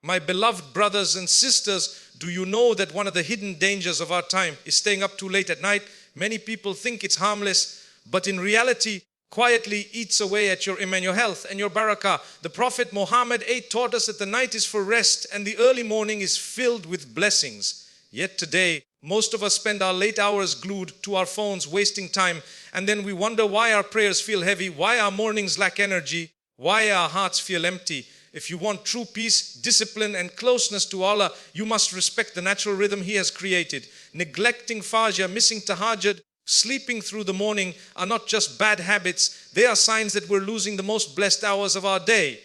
My beloved brothers and sisters, do you know that one of the hidden dangers of our time is staying up too late at night? Many people think it's harmless, but in reality, quietly eats away at your Iman, your health and your Barakah. The Prophet Muhammad 8 taught us that the night is for rest and the early morning is filled with blessings. Yet today, most of us spend our late hours glued to our phones, wasting time, and then we wonder why our prayers feel heavy, why our mornings lack energy, why our hearts feel empty. If you want true peace, discipline and closeness to Allah, you must respect the natural rhythm He has created. Neglecting Fajr, missing Tahajjud, sleeping through the morning are not just bad habits, they are signs that we're losing the most blessed hours of our day.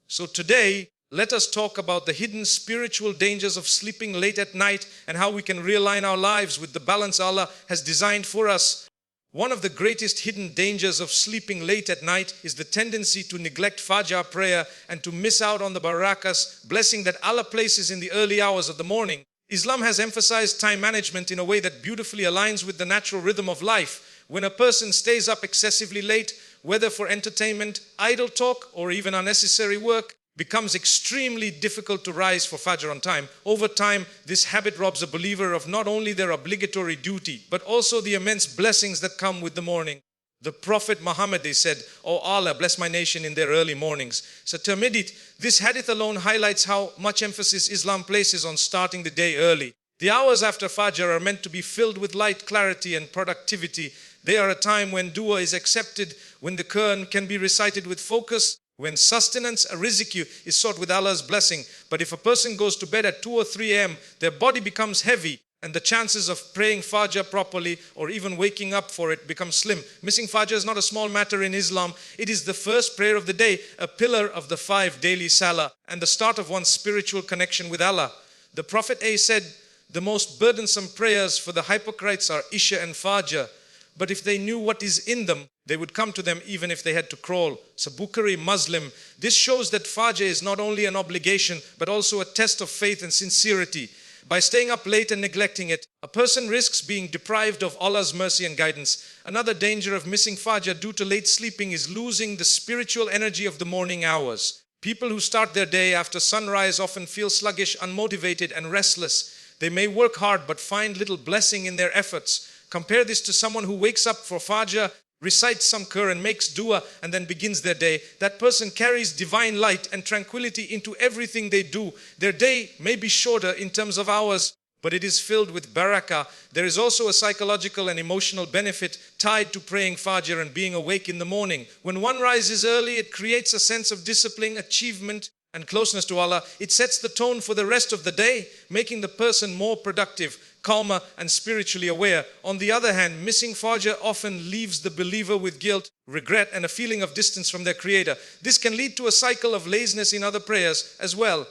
So today, let us talk about the hidden spiritual dangers of sleeping late at night and how we can realign our lives with the balance Allah has designed for us. One of the greatest hidden dangers of sleeping late at night is the tendency to neglect Fajr prayer and to miss out on the barakahs, blessing that Allah places in the early hours of the morning. Islam has emphasized time management in a way that beautifully aligns with the natural rhythm of life. When a person stays up excessively late, whether for entertainment, idle talk, or even unnecessary work, becomes extremely difficult to rise for Fajr on time. Over time, this habit robs a believer of not only their obligatory duty, but also the immense blessings that come with the morning. The Prophet Muhammad, they said, "O Allah, bless my nation in their early mornings." So Tirmidhi, this hadith alone highlights how much emphasis Islam places on starting the day early. The hours after Fajr are meant to be filled with light, clarity and productivity. They are a time when dua is accepted, when the Quran can be recited with focus, when sustenance, a rizq, is sought with Allah's blessing. But if a person goes to bed at 2 or 3 a.m., their body becomes heavy, and the chances of praying Fajr properly or even waking up for it becomes slim. Missing Fajr is not a small matter in Islam. It is the first prayer of the day, a pillar of the 5 daily salah, and the start of one's spiritual connection with Allah. The Prophet said, the most burdensome prayers for the hypocrites are Isha and Fajr. But if they knew what is in them, they would come to them even if they had to crawl. So Bukhari, Muslim. This shows that Fajr is not only an obligation, but also a test of faith and sincerity. By staying up late and neglecting it, a person risks being deprived of Allah's mercy and guidance. Another danger of missing Fajr due to late sleeping is losing the spiritual energy of the morning hours. People who start their day after sunrise often feel sluggish, unmotivated and restless. They may work hard but find little blessing in their efforts. Compare this to someone who wakes up for Fajr, recites some Quran, makes dua and then begins their day. That person carries divine light and tranquility into everything they do. Their day may be shorter in terms of hours, but it is filled with barakah. There is also a psychological and emotional benefit tied to praying Fajr and being awake in the morning. When one rises early, it creates a sense of discipline, achievement and closeness to Allah. It sets the tone for the rest of the day, making the person more productive, calmer and spiritually aware. On the other hand, missing Fajr often leaves the believer with guilt, regret and a feeling of distance from their Creator. This can lead to a cycle of laziness in other prayers as well.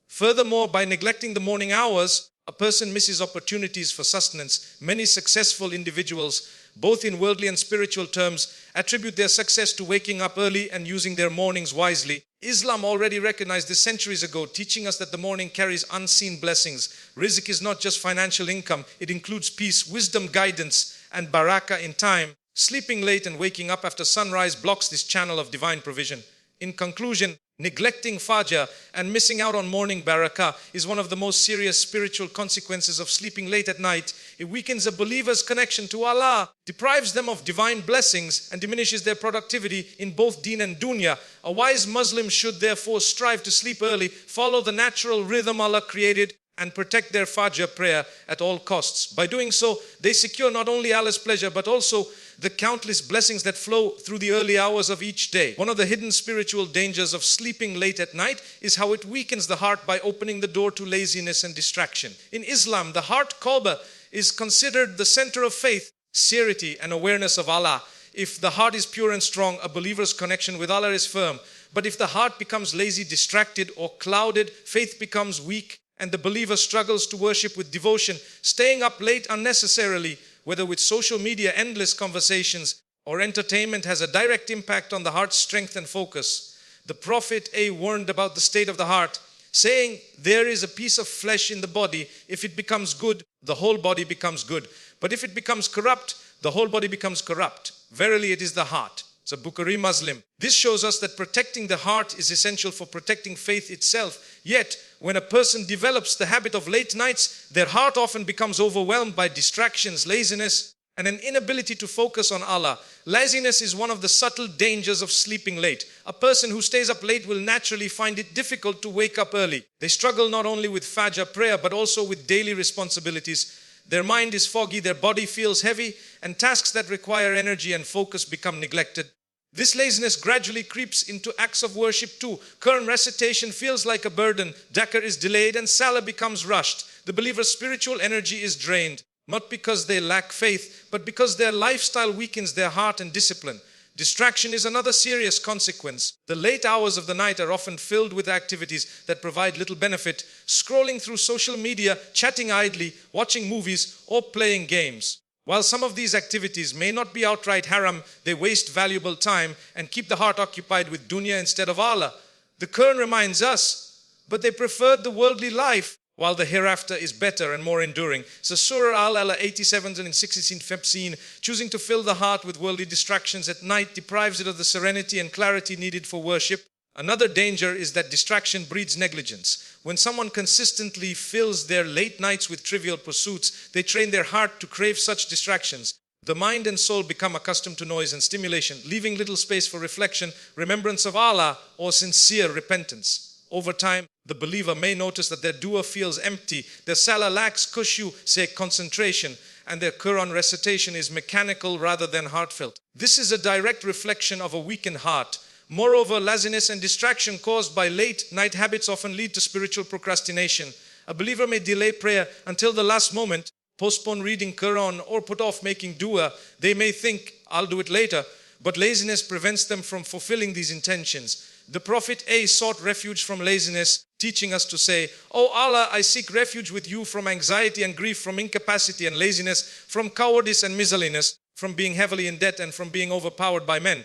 Furthermore, by neglecting the morning hours, a person misses opportunities for sustenance. Many successful individuals, both in worldly and spiritual terms, attribute their success to waking up early and using their mornings wisely. Islam already recognized this centuries ago, teaching us that the morning carries unseen blessings. Rizq is not just financial income. It includes peace, wisdom, guidance, and barakah in time. Sleeping late and waking up after sunrise blocks this channel of divine provision. In conclusion, neglecting Fajr and missing out on morning barakah is one of the most serious spiritual consequences of sleeping late at night. It weakens a believer's connection to Allah, deprives them of divine blessings, and diminishes their productivity in both deen and dunya. A wise Muslim should therefore strive to sleep early, follow the natural rhythm Allah created, and protect their Fajr prayer at all costs. By doing so, they secure not only Allah's pleasure, but also the countless blessings that flow through the early hours of each day. One of the hidden spiritual dangers of sleeping late at night is how it weakens the heart by opening the door to laziness and distraction. In Islam, the heart Kaaba is considered the center of faith, sincerity and awareness of Allah. If the heart is pure and strong, a believer's connection with Allah is firm. But if the heart becomes lazy, distracted or clouded, faith becomes weak and the believer struggles to worship with devotion. Staying up late unnecessarily, whether with social media, endless conversations, or entertainment, has a direct impact on the heart's strength and focus. The Prophet warned about the state of the heart, saying, there is a piece of flesh in the body. If it becomes good, the whole body becomes good. But if it becomes corrupt, the whole body becomes corrupt. Verily, it is the heart. It's a Bukhari Muslim. This shows us that protecting the heart is essential for protecting faith itself. Yet, when a person develops the habit of late nights, their heart often becomes overwhelmed by distractions, laziness, and an inability to focus on Allah. Laziness is one of the subtle dangers of sleeping late. A person who stays up late will naturally find it difficult to wake up early. They struggle not only with Fajr prayer, but also with daily responsibilities. Their mind is foggy, their body feels heavy, and tasks that require energy and focus become neglected. This laziness gradually creeps into acts of worship too. Quran recitation feels like a burden, dhikr is delayed, and salah becomes rushed. The believer's spiritual energy is drained, not because they lack faith, but because their lifestyle weakens their heart and discipline. Distraction is another serious consequence. The late hours of the night are often filled with activities that provide little benefit, scrolling through social media, chatting idly, watching movies, or playing games. While some of these activities may not be outright haram, they waste valuable time and keep the heart occupied with dunya instead of Allah. The Quran reminds us, but they preferred the worldly life, while the hereafter is better and more enduring. So Surah Al-Ala 87 and 16, choosing to fill the heart with worldly distractions at night deprives it of the serenity and clarity needed for worship. Another danger is that distraction breeds negligence. When someone consistently fills their late nights with trivial pursuits, they train their heart to crave such distractions. The mind and soul become accustomed to noise and stimulation, leaving little space for reflection, remembrance of Allah, or sincere repentance. Over time, the believer may notice that their dua feels empty, their salah lacks khushu, say concentration, and their Quran recitation is mechanical rather than heartfelt. This is a direct reflection of a weakened heart. Moreover, laziness and distraction caused by late night habits often lead to spiritual procrastination. A believer may delay prayer until the last moment, postpone reading Quran, or put off making dua. They may think, I'll do it later, but laziness prevents them from fulfilling these intentions. The Prophet A sought refuge from laziness, teaching us to say, "O Allah, I seek refuge with you from anxiety and grief, from incapacity and laziness, from cowardice and miserliness, from being heavily in debt and from being overpowered by men."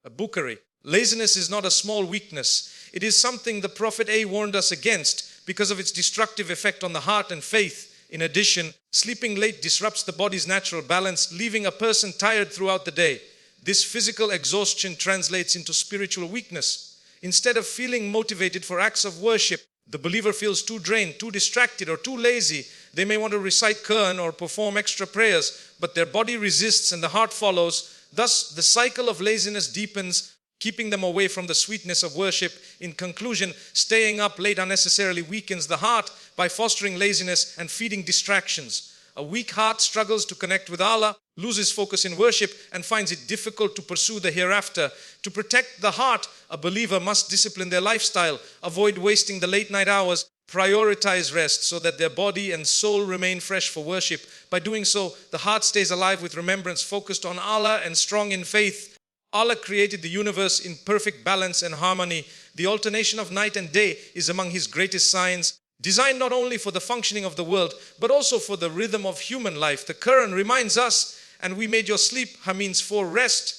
A Bukhari. Laziness is not a small weakness. It is something the Prophet A warned us against because of its destructive effect on the heart and faith. In addition, sleeping late disrupts the body's natural balance, leaving a person tired throughout the day. This physical exhaustion translates into spiritual weakness. Instead of feeling motivated for acts of worship, the believer feels too drained, too distracted, or too lazy. They may want to recite Quran or perform extra prayers, but their body resists and the heart follows. Thus, the cycle of laziness deepens, keeping them away from the sweetness of worship. In conclusion, staying up late unnecessarily weakens the heart by fostering laziness and feeding distractions. A weak heart struggles to connect with Allah, loses focus in worship, and finds it difficult to pursue the hereafter. To protect the heart, a believer must discipline their lifestyle, avoid wasting the late night hours, prioritize rest so that their body and soul remain fresh for worship. By doing so, the heart stays alive with remembrance, focused on Allah and strong in faith. Allah created the universe in perfect balance and harmony. The alternation of night and day is among His greatest signs, designed not only for the functioning of the world, but also for the rhythm of human life. The Quran reminds us, "And we made your sleep," means for rest,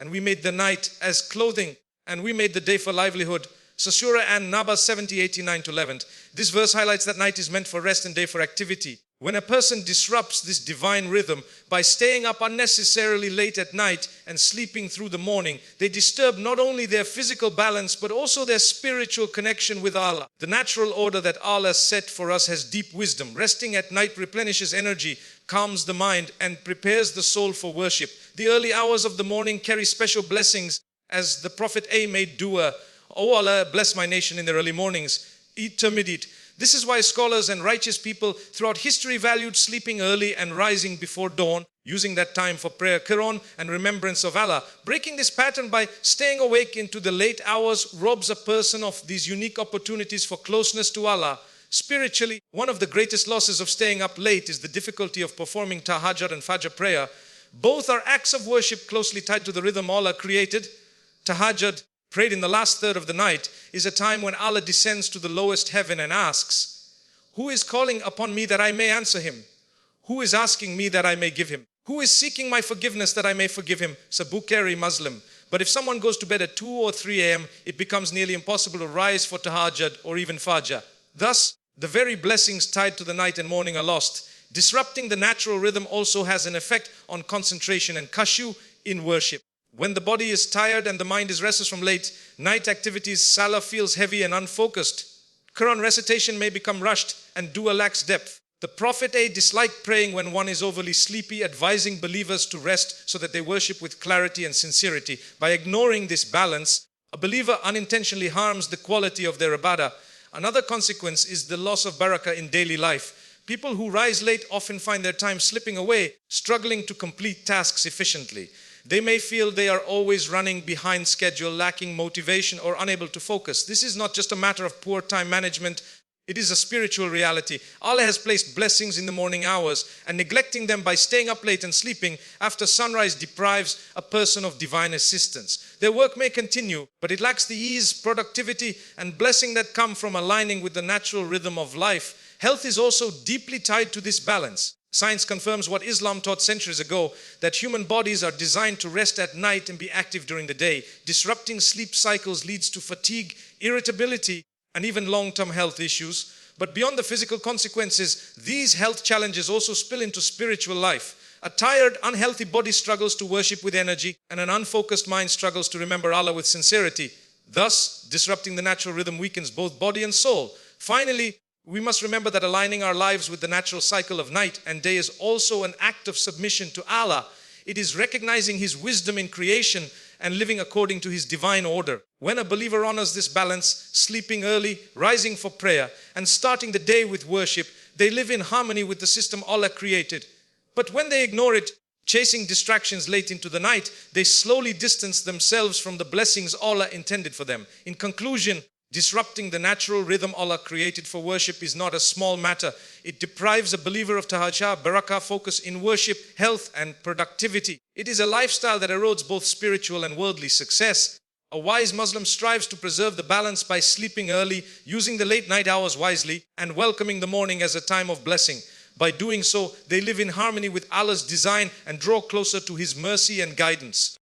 "and we made the night as clothing, and we made the day for livelihood." So Surah An-Naba 70, 89 to 11. This verse highlights that night is meant for rest and day for activity. When a person disrupts this divine rhythm by staying up unnecessarily late at night and sleeping through the morning, they disturb not only their physical balance but also their spiritual connection with Allah. The natural order that Allah set for us has deep wisdom. Resting at night replenishes energy, calms the mind, and prepares the soul for worship. The early hours of the morning carry special blessings, as the Prophet A made dua, "O Allah, bless my nation in the early mornings." Intermediate. This is why scholars and righteous people throughout history valued sleeping early and rising before dawn, using that time for prayer, Quran, and remembrance of Allah. Breaking this pattern by staying awake into the late hours robs a person of these unique opportunities for closeness to Allah. Spiritually, one of the greatest losses of staying up late is the difficulty of performing Tahajjud and Fajr prayer. Both are acts of worship closely tied to the rhythm Allah created. Tahajjud, prayed in the last third of the night, is a time when Allah descends to the lowest heaven and asks, "Who is calling upon me that I may answer him? Who is asking me that I may give him? Who is seeking my forgiveness that I may forgive him?" It's a Bukhari Muslim. But if someone goes to bed at 2 or 3 a.m., it becomes nearly impossible to rise for Tahajjud or even Fajr. Thus, the very blessings tied to the night and morning are lost. Disrupting the natural rhythm also has an effect on concentration and khushu in worship. When the body is tired and the mind is restless from late night activities, salah feels heavy and unfocused. Quran recitation may become rushed and dua lacks depth. The Prophet disliked praying when one is overly sleepy, advising believers to rest so that they worship with clarity and sincerity. By ignoring this balance, a believer unintentionally harms the quality of their ibadah. Another consequence is the loss of barakah in daily life. People who rise late often find their time slipping away, struggling to complete tasks efficiently. They may feel they are always running behind schedule, lacking motivation, or unable to focus. This is not just a matter of poor time management. It is a spiritual reality. Allah has placed blessings in the morning hours, and neglecting them by staying up late and sleeping after sunrise deprives a person of divine assistance. Their work may continue, but it lacks the ease, productivity, and blessing that come from aligning with the natural rhythm of life. Health is also deeply tied to this balance. Science confirms what Islam taught centuries ago, that human bodies are designed to rest at night and be active during the day. Disrupting sleep cycles leads to fatigue, irritability, and even long-term health issues. But beyond the physical consequences, these health challenges also spill into spiritual life. A tired, unhealthy body struggles to worship with energy, and an unfocused mind struggles to remember Allah with sincerity. Thus, disrupting the natural rhythm weakens both body and soul. Finally, we must remember that aligning our lives with the natural cycle of night and day is also an act of submission to Allah. It is recognizing His wisdom in creation and living according to His divine order. When a believer honors this balance, sleeping early, rising for prayer, and starting the day with worship, they live in harmony with the system Allah created. But when they ignore it, chasing distractions late into the night, they slowly distance themselves from the blessings Allah intended for them. In conclusion, disrupting the natural rhythm Allah created for worship is not a small matter. It deprives a believer of tahajjud, barakah, focus in worship, health, and productivity. It is a lifestyle that erodes both spiritual and worldly success. A wise Muslim strives to preserve the balance by sleeping early, using the late night hours wisely, and welcoming the morning as a time of blessing. By doing so, they live in harmony with Allah's design and draw closer to His mercy and guidance.